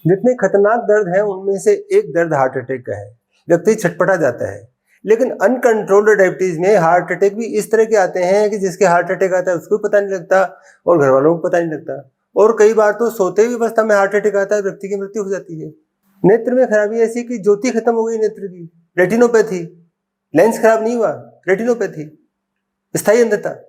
जितने खतरनाक दर्द हैं उनमें से एक दर्द हार्ट अटैक का है। व्यक्ति छटपटा जाता है। लेकिन अनकंट्रोल्ड डायबिटीज में हार्ट अटैक भी इस तरह के आते हैं कि जिसके हार्ट अटैक आता है उसको पता नहीं लगता और घर वालों को पता नहीं लगता, और कई बार तो सोते हुए अवस्था में हार्ट अटैक आता है, व्यक्ति की मृत्यु हो जाती है। नेत्र में खराबी ऐसी कि ज्योति खत्म हो गई नेत्र की, रेटिनोपैथी। लेंस खराब नहीं हुआ, रेटिनोपैथी, स्थायी अंधता।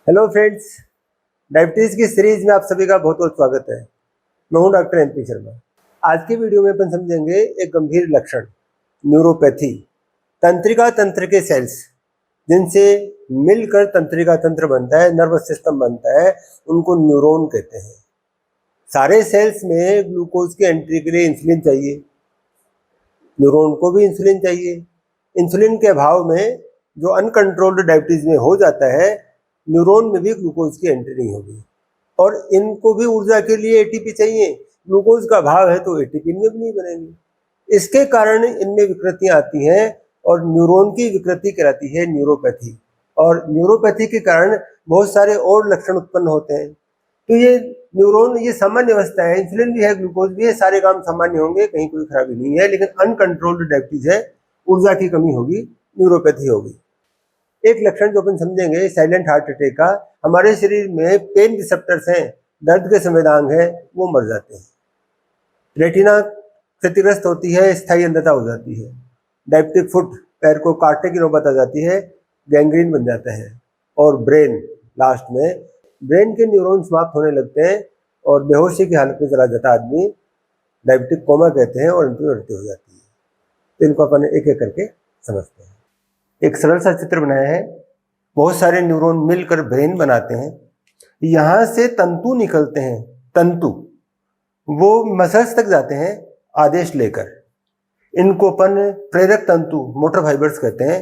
हेलो फ्रेंड्स, डायबिटीज की सीरीज में आप सभी का बहुत बहुत स्वागत है। मैं हूं डॉक्टर MP शर्मा। आज की वीडियो में अपन समझेंगे एक गंभीर लक्षण, न्यूरोपैथी। तंत्रिका तंत्र के सेल्स जिनसे मिलकर तंत्रिका तंत्र बनता है, नर्वस सिस्टम बनता है, उनको न्यूरॉन कहते हैं। सारे सेल्स में ग्लूकोज की एंट्री के लिए इंसुलिन चाहिए, न्यूरॉन को भी इंसुलिन चाहिए। इंसुलिन के अभाव में जो अनकंट्रोल्ड डायबिटीज में हो जाता है, न्यूरॉन में भी ग्लूकोज की एंट्री नहीं होगी, और इनको भी ऊर्जा के लिए ATP चाहिए। ग्लूकोज का अभाव है तो ATP इनमें भी नहीं बनेगी। इसके कारण इनमें विकृतियां आती हैं और न्यूरॉन की विकृति कहलाती है न्यूरोपैथी। और न्यूरोपैथी के कारण बहुत सारे और लक्षण उत्पन्न होते हैं। तो ये न्यूरॉन, ये सामान्य अवस्था है, इंसुलिन भी है, ग्लूकोज भी है, सारे काम सामान्य होंगे, कहीं कोई खराबी नहीं है। लेकिन अनकंट्रोल्ड डायबिटीज है, ऊर्जा की कमी होगी, न्यूरोपैथी होगी। एक लक्षण जो अपन समझेंगे साइलेंट हार्ट अटैक का, हमारे शरीर में पेन रिसेप्टर्स हैं, दर्द के संवेदांग हैं, वो मर जाते हैं। रेटिना क्षतिग्रस्त होती है, स्थायी अंधता हो जाती है। डायबिटिक फुट, पैर को काटने की नौबत आ जाती है, गैंग्रीन बन जाता है। और ब्रेन, लास्ट में ब्रेन के न्यूरॉन समाप्त होने लगते हैं और बेहोशी की हालत में चला जाता आदमी, डायबिटिक कोमा कहते हैं, और उनकी मृत्यु हो जाती है। तो इनको अपन एक एक करके समझते हैं। एक सरल सा चित्र बनाया है। बहुत सारे न्यूरॉन मिलकर ब्रेन बनाते हैं। यहाँ से तंतु निकलते हैं, तंतु वो मसल्स तक जाते हैं आदेश लेकर। इनको अपन प्रेरक तंतु, मोटर फाइबर्स कहते हैं।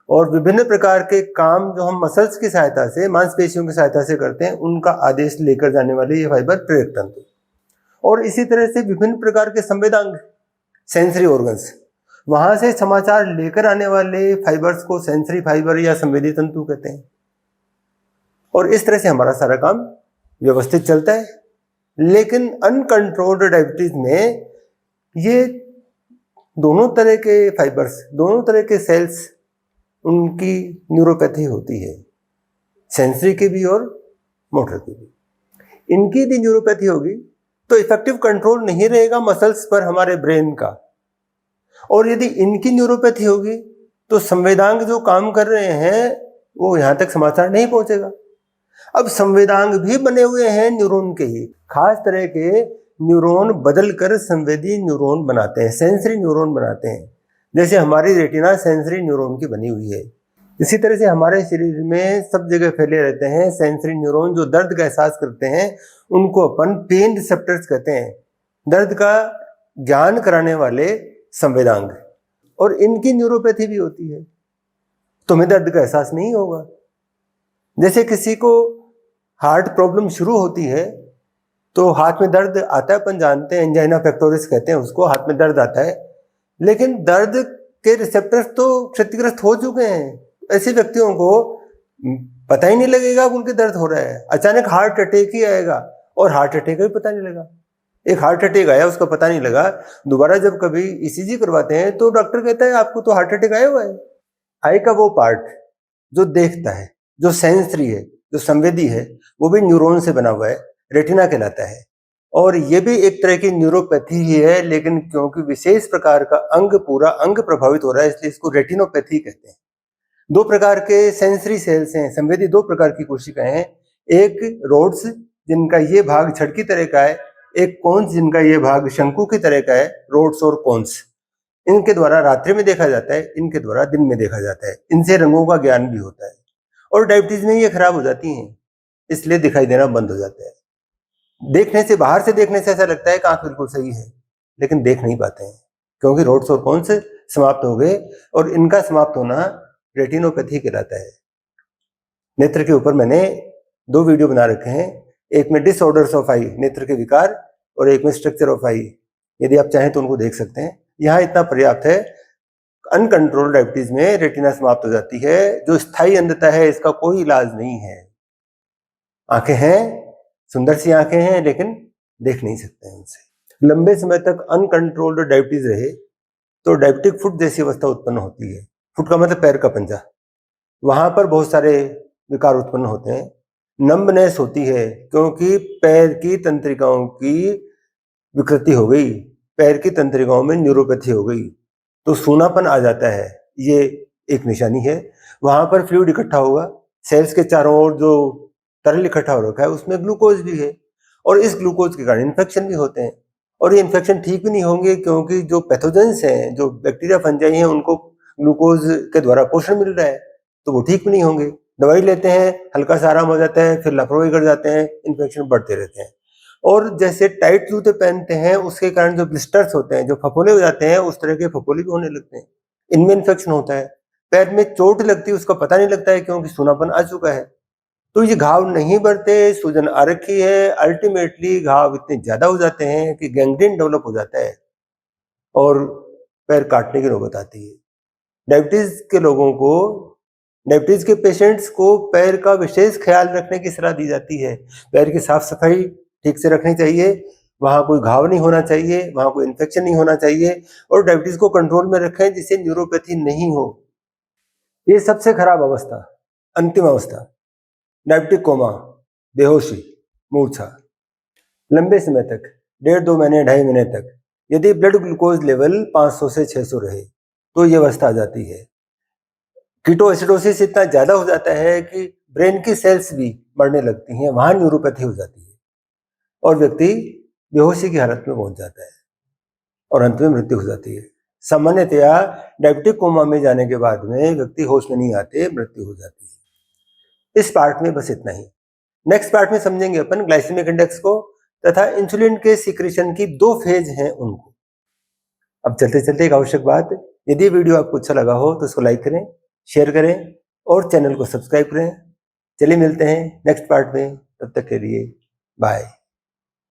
और विभिन्न प्रकार के काम जो हम मसल्स की सहायता से, मांसपेशियों की सहायता से करते हैं, उनका आदेश लेकर जाने वाले ये फाइबर प्रेरक तंतु। और इसी तरह से विभिन्न प्रकार के संवेदांग, सेंसरी ऑर्गन्स, वहां से समाचार लेकर आने वाले फाइबर्स को सेंसरी फाइबर या संवेदी तंतु कहते हैं। और इस तरह से हमारा सारा काम व्यवस्थित चलता है। लेकिन अनकंट्रोल्ड डायबिटीज में ये दोनों तरह के फाइबर्स, दोनों तरह के सेल्स, उनकी न्यूरोपैथी होती है, सेंसरी की भी और मोटर की भी। इनकी यदि न्यूरोपैथी होगी तो इफेक्टिव कंट्रोल नहीं रहेगा मसल्स पर हमारे ब्रेन का। और यदि इनकी न्यूरोपैथी होगी तो संवेदांग जो काम कर रहे हैं वो यहां तक समाचार नहीं पहुंचेगा। अब संवेदांग भी बने हुए हैं न्यूरॉन के ही, खास तरह के न्यूरॉन बदलकर संवेदी न्यूरॉन बनाते हैं, सेंसरी न्यूरॉन बनाते हैं। जैसे हमारी रेटिना सेंसरी न्यूरॉन की बनी हुई है, इसी तरह से हमारे शरीर में सब जगह फैले रहते हैं सेंसरी न्यूरॉन जो दर्द का एहसास करते हैं। उनको अपन पेन रिसेप्टर्स कहते हैं, दर्द का ज्ञान कराने वाले संवेदांग। और इनकी न्यूरोपैथी भी होती है, तुम्हें दर्द का एहसास नहीं होगा। जैसे किसी को हार्ट प्रॉब्लम शुरू होती है तो हाथ में दर्द आता है, अपन जानते हैं, एंजाइना पेक्टोरिस कहते हैं उसको, हाथ में दर्द आता है। लेकिन दर्द के रिसेप्टर्स तो क्षतिग्रस्त हो चुके हैं। ऐसे व्यक्तियों को पता ही नहीं लगेगा कि उनके दर्द हो रहा है। अचानक हार्ट अटैक ही आएगा और हार्ट अटैक का भी पता नहीं लगा। एक हार्ट अटैक आया, उसका पता नहीं लगा, दोबारा जब कभी ECG करवाते हैं तो डॉक्टर कहता है आपको तो हार्ट अटैक आया हुआ है। आई का वो पार्ट जो देखता है, जो सेंसरी है, जो संवेदी है, वो भी न्यूरॉन से बना हुआ है, रेटिना कहलाता है। और ये भी एक तरह की न्यूरोपैथी ही है, लेकिन क्योंकि विशेष प्रकार का अंग, पूरा अंग प्रभावित हो रहा है, इसलिए इसको रेटिनोपैथी कहते हैं। दो प्रकार के सेंसरी सेल्स हैं, संवेदी दो प्रकार की कोशिकाएं हैं। एक रोड्स जिनका ये भाग छड़ की तरह का है, एक कोन्स जिनका ये भाग शंकु की तरह का है, रोड्स और कोन्स। इनके द्वारा रात्रि में देखा जाता है, इनके द्वारा दिन में देखा जाता है। इनसे रंगों का ज्ञान भी होता है। और डायबिटीज में ये खराब हो जाती हैं, इसलिए दिखाई देना बंद हो जाता है। देखने से, बाहर से देखने से ऐसा लगता है कि आंख बिल्कुल सही है, लेकिन देख नहीं पाते हैं क्योंकि रोड्स और कोन्स समाप्त हो गए। और इनका समाप्त होना रेटिनोपैथी कहलाता है। नेत्र के ऊपर मैंने 2 वीडियो बना रखे हैं, एक में डिसऑर्डर्स ऑफ आई, नेत्र के विकार, और एक में स्ट्रक्चर ऑफ आई। यदि आप चाहें तो उनको देख सकते हैं। यहाँ इतना पर्याप्त है। अनकंट्रोल्ड डायबिटीज में रेटिना समाप्त हो जाती है। जो स्थायी अंधता है इसका कोई इलाज नहीं है। आंखें हैं, सुंदर सी आंखें हैं, लेकिन देख नहीं सकते हैं उनसे। लंबे समय तक अनकंट्रोल्ड डायबिटीज रहे तो डायबिटिक फुट जैसी अवस्था उत्पन्न होती है। फुट का मतलब पैर का पंजा। वहां पर बहुत सारे विकार उत्पन्न होते हैं। नंबनेस होती है क्योंकि पैर की तंत्रिकाओं की विकृति हो गई, पैर की तंत्रिकाओं में न्यूरोपैथी हो गई, तो सूनापन आ जाता है। ये एक निशानी है। वहां पर फ्लूइड इकट्ठा होगा, सेल्स के चारों ओर जो तरल इकट्ठा हो रखा है उसमें ग्लूकोज भी है, और इस ग्लूकोज के कारण इन्फेक्शन भी होते हैं। और ये इन्फेक्शन ठीक भी नहीं होंगे क्योंकि जो पैथोजेंस हैं, जो बैक्टीरिया फंजाई हैं, उनको ग्लूकोज के द्वारा पोषण मिल रहा है, तो वो ठीक भी नहीं होंगे। दवाई लेते हैं, हल्का सा आराम हो जाता है, फिर लापरवाही कर जाते हैं, इन्फेक्शन बढ़ते रहते हैं। और जैसे टाइट जूते पहनते हैं उसके कारण जो ब्लिस्टर्स होते हैं, जो फफोले हो जाते हैं, उस तरह के फफोले भी होने लगते हैं। इनमें इन्फेक्शन होता है। पैर में चोट लगती है, उसका पता नहीं लगता है क्योंकि सूनापन आ चुका है। तो ये घाव नहीं बढ़ते, सूजन आ रखी है। अल्टीमेटली घाव इतने ज्यादा हो जाते हैं कि गैंग्रीन डेवलप हो जाता है और पैर काटने की नौबत आती है। डायबिटीज के पेशेंट्स को पैर का विशेष ख्याल रखने की सलाह दी जाती है। पैर की साफ सफाई ठीक से रखनी चाहिए, वहां कोई घाव नहीं होना चाहिए, वहां कोई इन्फेक्शन नहीं होना चाहिए, और डायबिटीज को कंट्रोल में रखें जिससे न्यूरोपैथी नहीं हो। ये सबसे खराब अवस्था, अंतिम अवस्था, डायबिटिक कोमा, बेहोशी, मूर्छा, लंबे समय तक, 1.5-2 महीने, 2.5 महीने तक यदि ब्लड ग्लूकोज लेवल 500 से 600 रहे तो ये अवस्था आ जाती है। कीटोएसिडोसिस इतना ज्यादा हो जाता है कि ब्रेन की सेल्स भी मरने लगती हैं, वहां न्यूरोपैथी हो जाती है और व्यक्ति बेहोशी की हालत में पहुंच जाता है और अंत में मृत्यु हो जाती है। सामान्यतया डायबिटिक कोमा में जाने के बाद में व्यक्ति होश में नहीं आते, मृत्यु हो जाती है। इस पार्ट में बस इतना ही। नेक्स्ट पार्ट में समझेंगे अपन ग्लाइसेमिक इंडेक्स को तथा इंसुलिन के सीक्रेशन की 2 फेज हैं उनको। अब चलते चलते एक आवश्यक बात, यदि वीडियो आपको अच्छा लगा हो तो उसको लाइक करें, शेयर करें और चैनल को सब्सक्राइब करें। चलिए मिलते हैं नेक्स्ट पार्ट में, तब तक के लिए बाय।